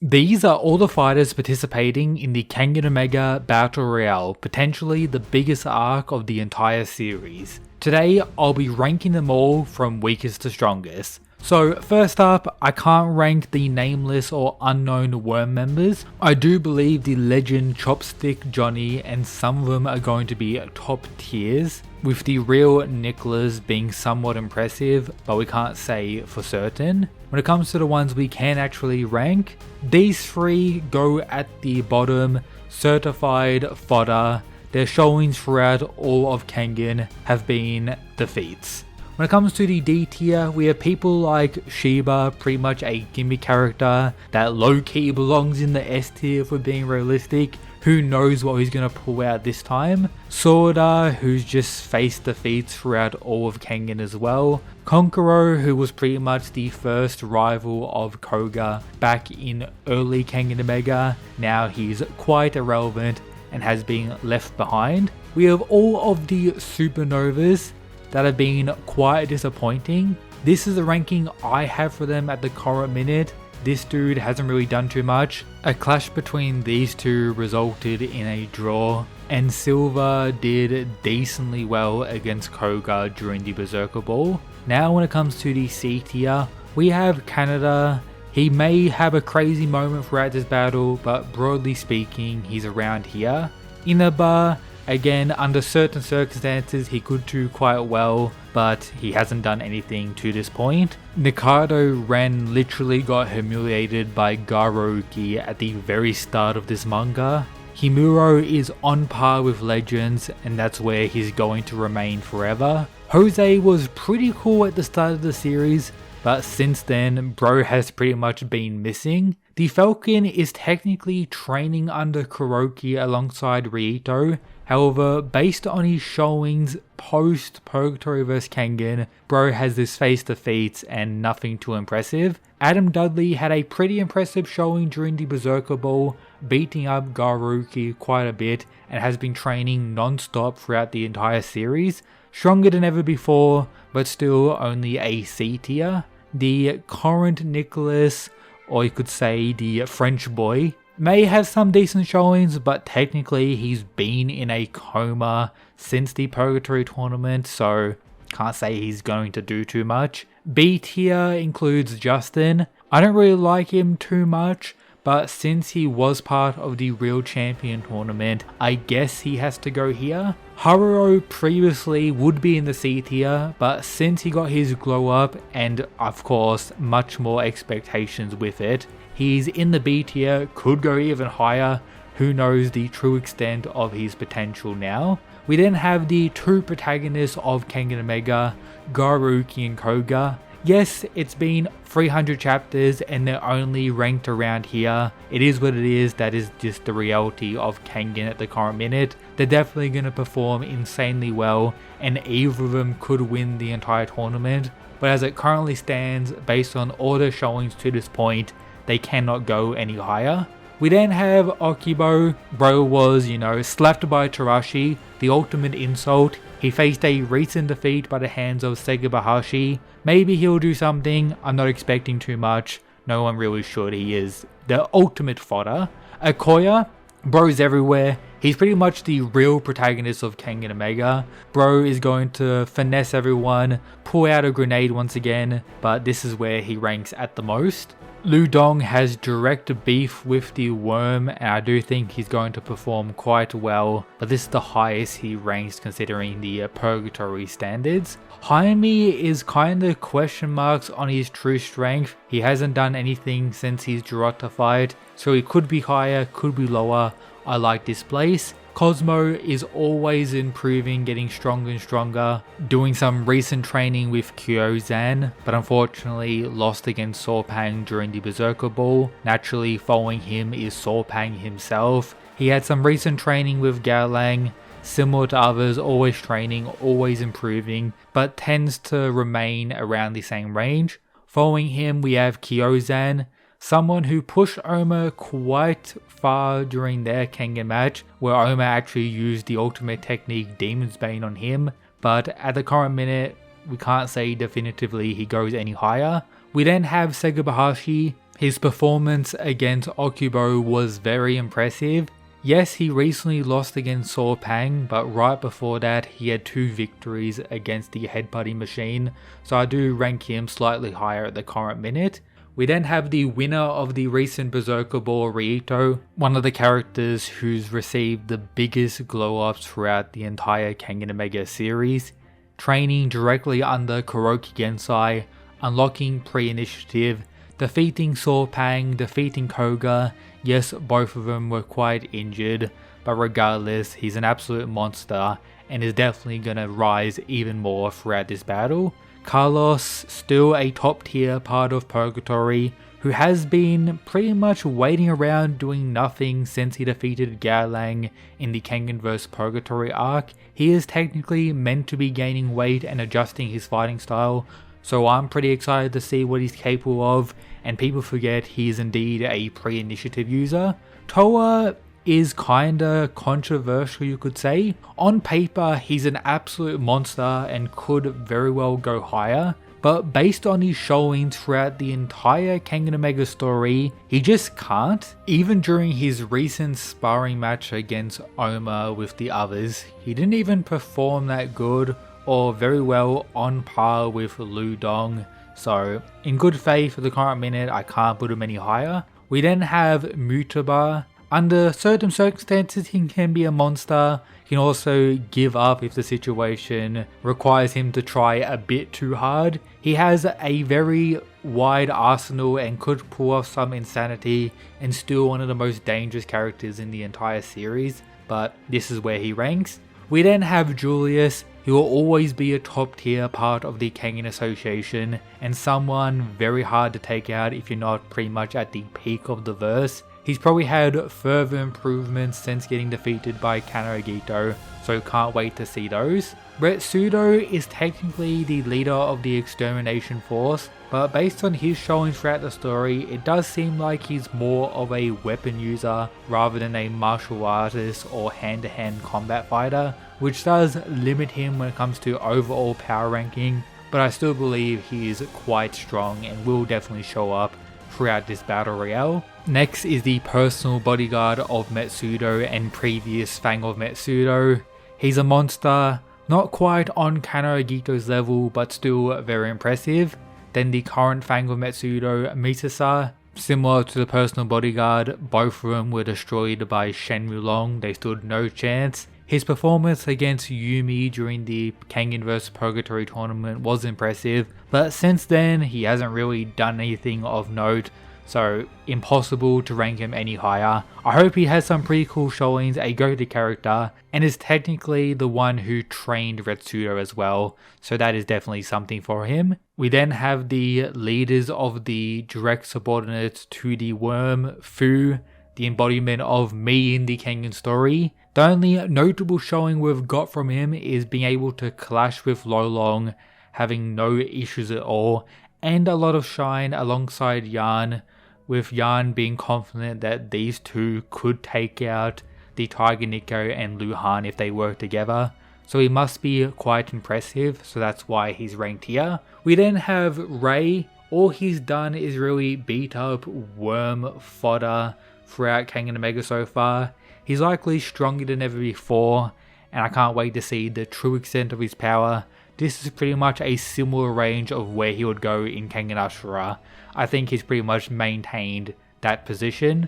These are all the fighters participating in the Kengan Omega Battle Royale, potentially the biggest arc of the entire series. Today, I'll be ranking them all from weakest to strongest. So first up, I can't rank the nameless or unknown worm members. I do believe the legend Chopstick Johnny and some of them are going to be top tiers, with the real Nicholas being somewhat impressive, but we can't say for certain. When it comes to the ones we can actually rank, these three go at the bottom, certified fodder. Their showings throughout all of Kengan have been defeats. When it comes to the D tier, we have people like Sheba, pretty much a gimmick character that low-key belongs in the S tier if we're being realistic. Who knows what he's going to pull out this time. Sorda, who's just faced defeats throughout all of Kengan as well. Konkoro, who was pretty much the first rival of Koga back in early Kengan Omega. Now he's quite irrelevant and has been left behind. We have all of the supernovas that have been quite disappointing. This is the ranking I have for them at the current minute. This dude hasn't really done too much. A clash between these two resulted in a draw, and Silver did decently well against Koga during the Berserker Ball. Now when it comes to the C tier, we have Canada. He may have a crazy moment throughout this battle, but broadly speaking, he's around here. Inaba, again, under certain circumstances, he could do quite well, but he hasn't done anything to this point. Nikado Ren literally got humiliated by Garouki at the very start of this manga. Himuro is on par with Legends, and that's where he's going to remain forever. Jose was pretty cool at the start of the series, but since then, bro has pretty much been missing. The Falcon is technically training under Kuroki alongside Rito. However, based on his showings post Purgatory vs Kengan, bro has this face defeats and nothing too impressive. Adam Dudley had a pretty impressive showing during the Berserker Ball, beating up Garouki quite a bit and has been training non-stop throughout the entire series. Stronger than ever before, but still only a C tier. The current Nicholas, or you could say the French boy, may have some decent showings, but technically he's been in a coma since the Purgatory tournament, so can't say he's going to do too much. B tier includes Justin. I don't really like him too much, but since he was part of the Real Champion tournament, I guess he has to go here. Haruo previously would be in the C tier, but since he got his glow up and of course much more expectations with it, he's in the B tier, could go even higher. Who knows the true extent of his potential now. We then have the two protagonists of Kengan Omega, Garouki and Koga. Yes, it's been 300 chapters and they're only ranked around here. It is what it is, that is just the reality of Kengan at the current minute. They're definitely going to perform insanely well and either of them could win the entire tournament. But as it currently stands, based on all the showings to this point, they cannot go any higher. We then have Okibo. Bro was, slapped by Tarashi, the ultimate insult. He faced a recent defeat by the hands of Segabahashi. Maybe he'll do something, I'm not expecting too much. No one really should, he is the ultimate fodder. Akoya, bro's everywhere. He's pretty much the real protagonist of Kengan Omega. Bro is going to finesse everyone, pull out a grenade once again, but this is where he ranks at the most. Ludong has direct beef with the worm and I do think he's going to perform quite well, but this is the highest he ranks considering the Purgatory standards. Jaime is kinda question marks on his true strength. He hasn't done anything since his Jirota fight, so he could be higher, could be lower. I like this place. Cosmo is always improving, getting stronger and stronger, doing some recent training with Kyozan, but unfortunately lost against Sorpang during the Berserker Ball. Naturally, following him is Sorpang himself. He had some recent training with Gaolang, similar to others, always training, always improving, but tends to remain around the same range. Following him we have Kyozan, someone who pushed Oma quite far during their Kengan match, where Oma actually used the ultimate technique Demon's Bane on him, but at the current minute, we can't say definitively he goes any higher. We then have Segabahashi, His performance against Okubo was very impressive. Yes, he recently lost against Saw Pang, but right before that he had 2 victories against the headbutting machine, so I do rank him slightly higher at the current minute. We then have the winner of the recent Berserker Ball, Ryito, one of the characters who's received the biggest glow-ups throughout the entire Kengan Omega series, training directly under Kuroki Gensai, unlocking pre-initiative, defeating Saw Pang, defeating Koga. Yes, both of them were quite injured, but regardless, he's an absolute monster and is definitely going to rise even more throughout this battle. Carlos, still a top tier part of Purgatory, who has been pretty much waiting around doing nothing since he defeated Gaolang in the Kengan vs Purgatory arc. He is technically meant to be gaining weight and adjusting his fighting style, so I'm pretty excited to see what he's capable of, and people forget he is indeed a pre-initiative user. Toa is kinda controversial, you could say. On paper, he's an absolute monster and could very well go higher, but based on his showings throughout the entire Kengan Omega story, he just can't. Even during his recent sparring match against Oma with the others, he didn't even perform that good or very well on par with Lu Dong, so in good faith for the current minute I can't put him any higher. We then have Mutaba. Under certain circumstances he can be a monster, he can also give up if the situation requires him to try a bit too hard. He has a very wide arsenal and could pull off some insanity and still one of the most dangerous characters in the entire series, but this is where he ranks. We then have Julius. He will always be a top tier part of the Kengan Association and someone very hard to take out if you're not pretty much at the peak of the verse. He's probably had further improvements since getting defeated by Kanagito, so can't wait to see those. Retsudo is technically the leader of the extermination force, but based on his showings throughout the story, it does seem like he's more of a weapon user rather than a martial artist or hand-to-hand combat fighter, which does limit him when it comes to overall power ranking, but I still believe he is quite strong and will definitely show up throughout this battle royale. Next is the personal bodyguard of Metsudo and previous Fang of Metsudo. He's a monster, not quite on Kanagito's level but still very impressive. Then the current Fang of Metsudo, Misasa, similar to the personal bodyguard, both of them were destroyed by Shenmue Long, they stood no chance. His performance against Yumi during the Kengan vs Purgatory tournament was impressive, but since then he hasn't really done anything of note, so impossible to rank him any higher. I hope he has some pretty cool showings, a go-to character, and is technically the one who trained Retsudo as well, so that is definitely something for him. We then have the leaders of the direct subordinates to the worm, Fu, the embodiment of me in the Kengan story. The only notable showing we've got from him is being able to clash with Lolong, having no issues at all, and a lot of shine alongside Yan, with Yan being confident that these two could take out the Tiger Nico and Luhan if they work together. So he must be quite impressive, so that's why he's ranked here. We then have Ray. All he's done is really beat up worm fodder throughout Kengan Omega so far. He's likely stronger than ever before, and I can't wait to see the true extent of his power. This is pretty much a similar range of where he would go in Kengan Ashura. I think he's pretty much maintained that position.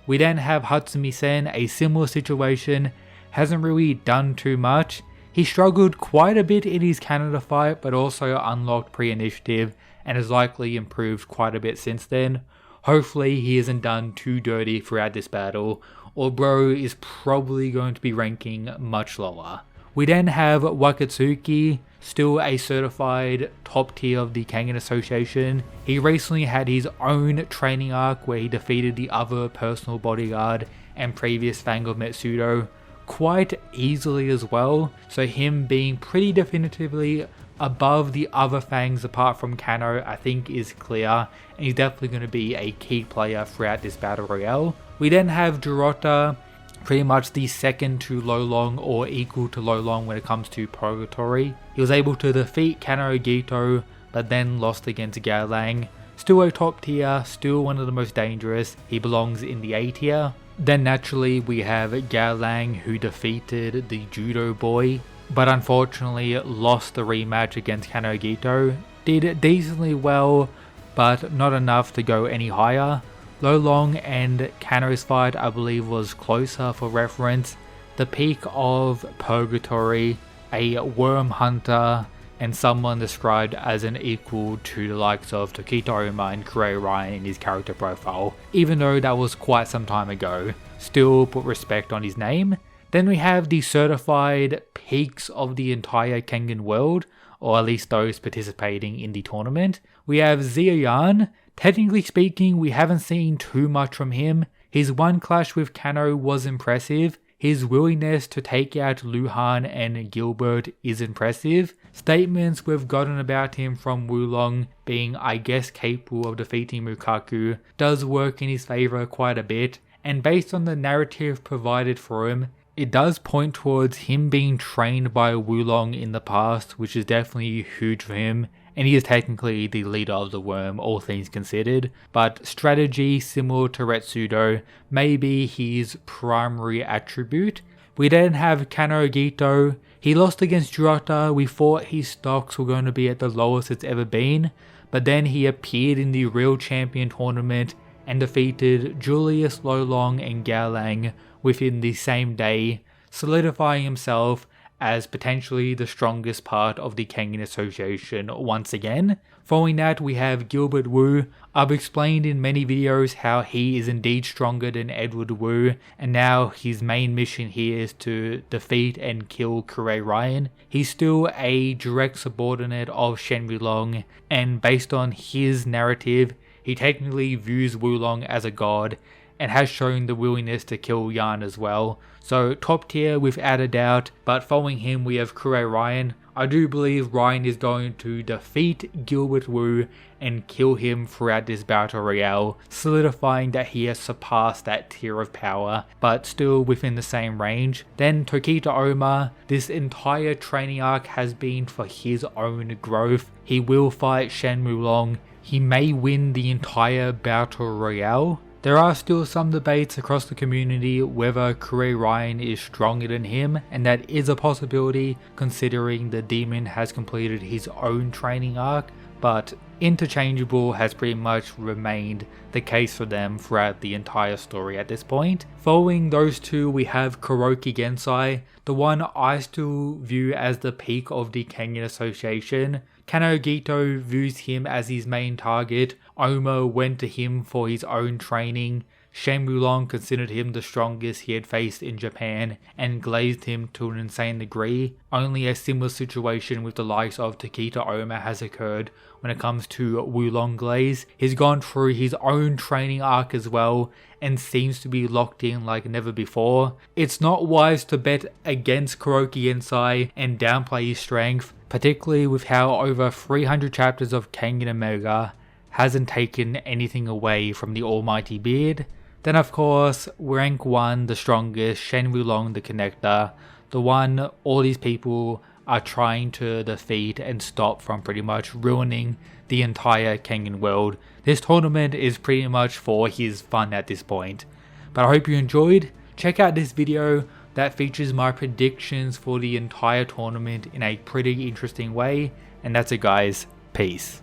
We then have Hatsumi-sen, a similar situation, hasn't really done too much. He struggled quite a bit in his Canada fight, but also unlocked pre-initiative and has likely improved quite a bit since then. Hopefully he isn't done too dirty throughout this battle, or bro is probably going to be ranking much lower. We then have Wakatsuki, still a certified top tier of the Kengan Association. He recently had his own training arc where he defeated the other personal bodyguard and previous Fang of Metsudo quite easily as well, so him being pretty definitively above the other Fangs apart from Kano I think is clear, and he's definitely going to be a key player throughout this battle royale. We then have Dorota, pretty much the second to Lolong or equal to Lolong when it comes to Purgatory. He was able to defeat Kanagito but then lost against Gaolang. Still a top tier, still one of the most dangerous. He belongs in the A tier. Then naturally we have Gao Lang, who defeated the judo boy, but unfortunately lost the rematch against Kanogito. Did decently well, but not enough to go any higher. Lo Long and Kano's fight I believe was closer for reference. The peak of Purgatory, a worm hunter, and someone described as an equal to the likes of Tokita Oma and Kurei Ryan in his character profile, even though that was quite some time ago. Still put respect on his name. Then we have the certified peaks of the entire Kengan world, or at least those participating in the tournament. We have Xia Yan. Technically speaking, we haven't seen too much from him. His one clash with Kano was impressive. His willingness to take out Luhan and Gilbert is impressive. Statements we've gotten about him from Wulong being, I guess, capable of defeating Mukaku does work in his favour quite a bit, and based on the narrative provided for him, it does point towards him being trained by Wulong in the past, which is definitely huge for him, and he is technically the leader of the worm, all things considered, but strategy similar to Retsudo may be his primary attribute. We then have Kanogito. He lost against Jurata. We thought his stocks were going to be at the lowest it's ever been, but then he appeared in the Real Champion tournament and defeated Julius, Lo Long and Gao Lang within the same day, solidifying himself as potentially the strongest part of the Kengan Association once again. Following that, we have Gilbert Wu. I've explained in many videos how he is indeed stronger than Edward Wu, and now his main mission here is to defeat and kill Kurei Ryan. He's still a direct subordinate of Shen Wulong, and based on his narrative, he technically views Wulong as a god, and has shown the willingness to kill Yan as well. So top tier without a doubt, but following him we have Kurei Ryan. I do believe Ryan is going to defeat Gilbert Wu and kill him throughout this battle royale, solidifying that he has surpassed that tier of power, but still within the same range. Then Tokita Oma, this entire training arc has been for his own growth. He will fight Shen Wulong. He may win the entire battle royale. There are still some debates across the community whether Kurei Ryan is stronger than him, and that is a possibility considering the demon has completed his own training arc, but interchangeable has pretty much remained the case for them throughout the entire story at this point. Following those two we have Kuroki Gensai, the one I still view as the peak of the Kengan Association. Kanogito views him as his main target. Oma went to him for his own training. Shen Wulong considered him the strongest he had faced in Japan and glazed him to an insane degree. Only a similar situation with the likes of Tokita Oma has occurred when it comes to Wulong glaze. He's gone through his own training arc as well and seems to be locked in like never before. It's not wise to bet against Kuroki Gensai and downplay his strength, particularly with how over 300 chapters of Kengan Omega hasn't taken anything away from the almighty beard. Then of course, rank 1, the strongest, Shen Wulong the Connector, the one all these people are trying to defeat and stop from pretty much ruining the entire Kengan world. This tournament is pretty much for his fun at this point. But I hope you enjoyed. Check out this video that features my predictions for the entire tournament in a pretty interesting way. And that's it guys, peace.